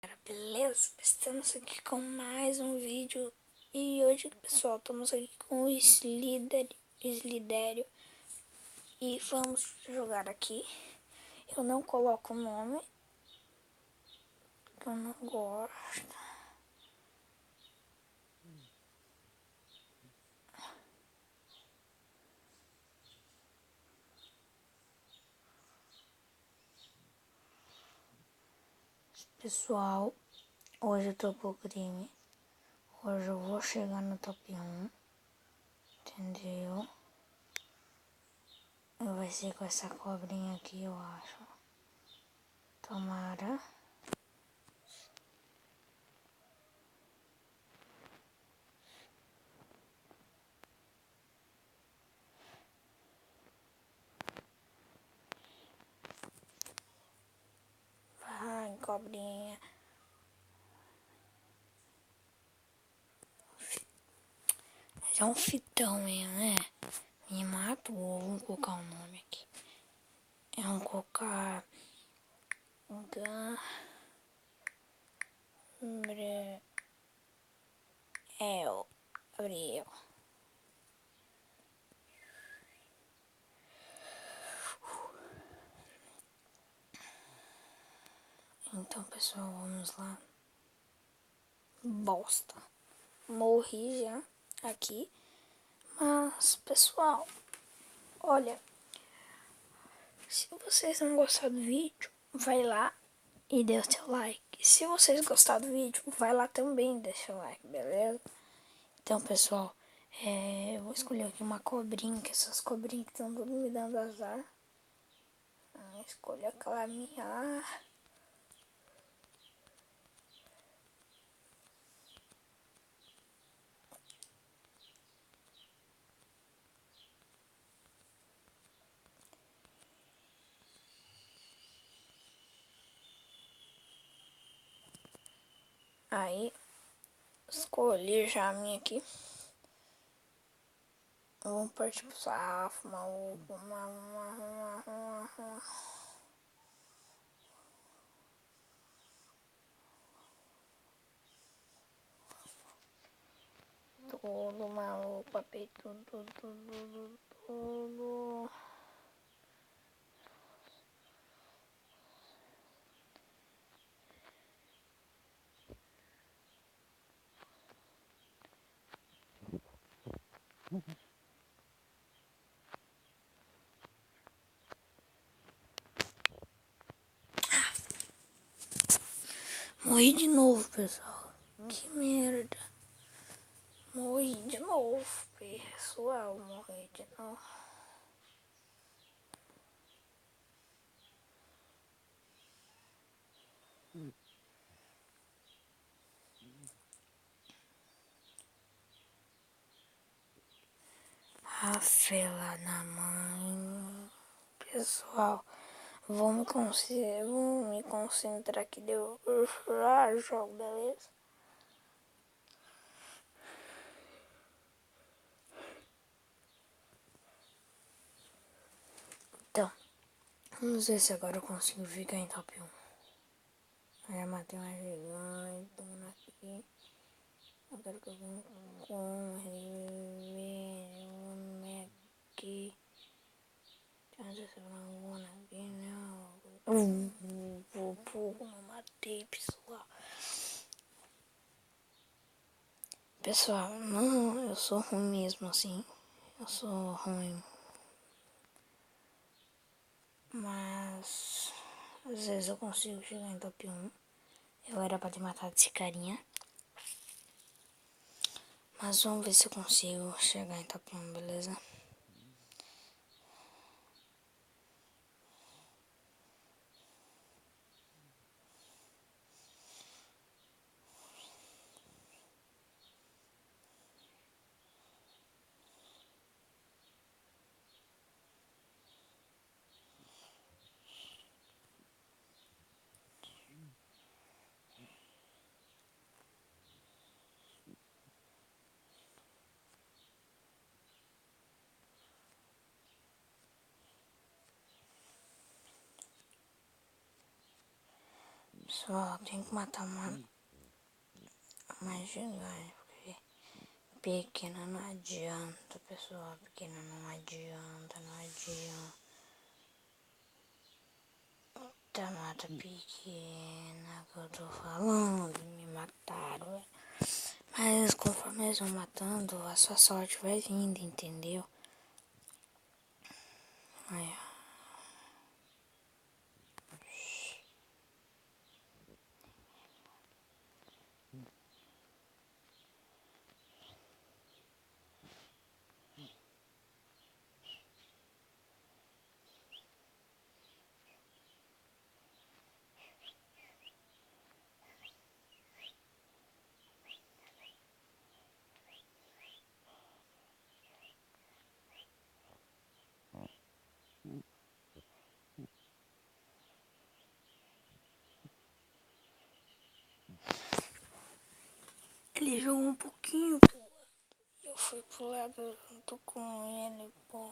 Beleza? Estamos aqui com mais um vídeo e hoje, pessoal, estamos aqui com o Slidério e vamos jogar aqui. Eu não coloco o nome, que eu não gosto. Pessoal, hoje eu tô pro crime. Hoje eu vou chegar no top 1, entendeu? Vai ser com essa cobrinha aqui, eu acho. Tomara. Vai, cobrinha. É um fitão mesmo, né? Me matou. Vamos colocar o nome aqui. Vamos colocar Gabriel. Então, pessoal, vamos lá. Bosta. Morri já aqui. Mas, pessoal, olha, se vocês não gostaram do vídeo, vai lá e dê o seu like. Se vocês gostaram do vídeo, vai lá também e deixa o like, beleza? Então, pessoal, eu vou escolher aqui uma cobrinha, que essas cobrinhas que estão tudo me dando azar. Escolha aquela minha. Aí, escolhi já a minha aqui. Vamos partir pro safo, maluco. Tudo maluco, papel, tudo. Morri de novo, pessoal. Que merda. Morri de novo, pessoal. Morri de novo. A fela na mãe. Pessoal, vou me concentrar aqui. Deu jogo, beleza? Então, vamos ver se agora eu consigo ficar em top 1. Já matei uma gigante, aqui. Agora que eu vou rever aqui. Não matei, pessoal. Pessoal, não, eu sou ruim mesmo assim. Eu sou ruim. Mas às vezes eu consigo chegar em top 1. Eu era pra ter matado esse carinha. Mas vamos ver se eu consigo chegar em top 1, beleza? pessoal, tem que matar uma mais gigante, porque pequena não adianta, pessoal. Pequena não adianta, não adianta. Tá, mata pequena que eu tô falando, me mataram. Mas conforme eles vão matando, a sua sorte vai vindo, entendeu? Aí, ele jogou um pouquinho pro lado. Eu fui pro lado junto com ele, pô.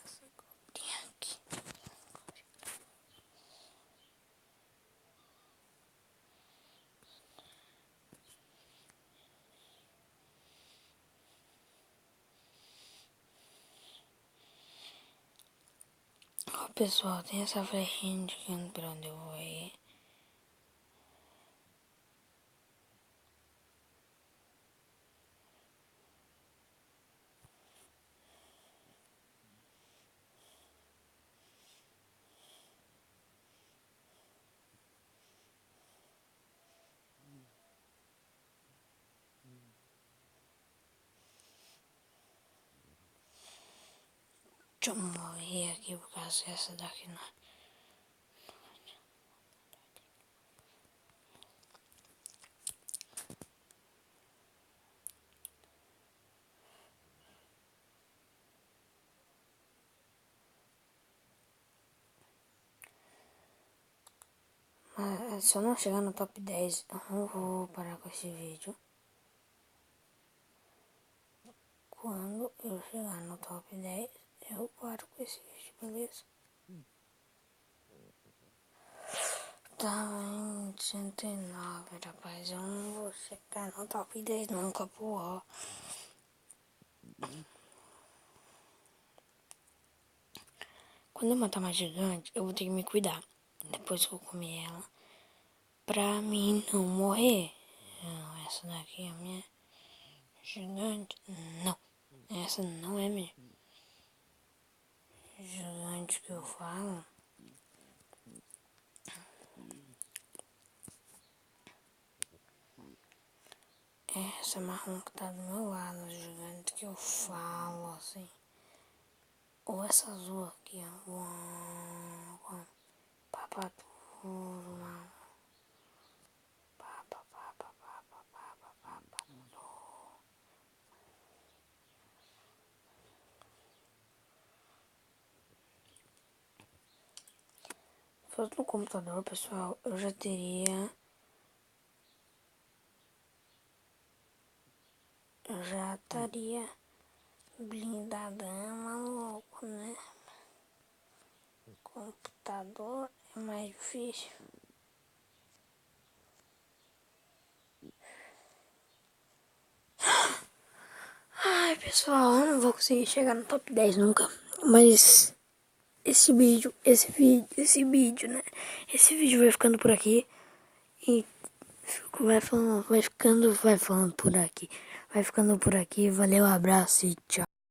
Essa gotinha aqui. Ó, pessoal, tem essa flechinha indicando pra onde eu vou ir. Deixa eu morrer aqui por causa dessa daqui, não. Mas se eu não chegar no top 10, eu não vou parar com esse vídeo. Quando eu chegar no top 10, eu paro com esse vídeo, beleza? Tava em 109, rapaz. Eu não vou chegar no top 10 nunca, porra. Quando eu matar uma gigante, eu vou ter que me cuidar. Depois que eu comer ela. Pra mim não morrer. Não, essa daqui é a minha gigante. Não, essa não é minha gigante que eu falo. Essa marrom que tá do meu lado, gigante que eu falo, assim. Ou essa azul aqui, ó. Papaduro, mano. Se fosse no computador, pessoal, eu já teria... Eu já estaria blindadão, maluco, né? Computador é mais difícil. Ai, pessoal, eu não vou conseguir chegar no top 10 nunca. Mas esse vídeo, né? Esse vídeo vai ficando por aqui. E vai falando por aqui. Vai ficando por aqui. Valeu, abraço e tchau.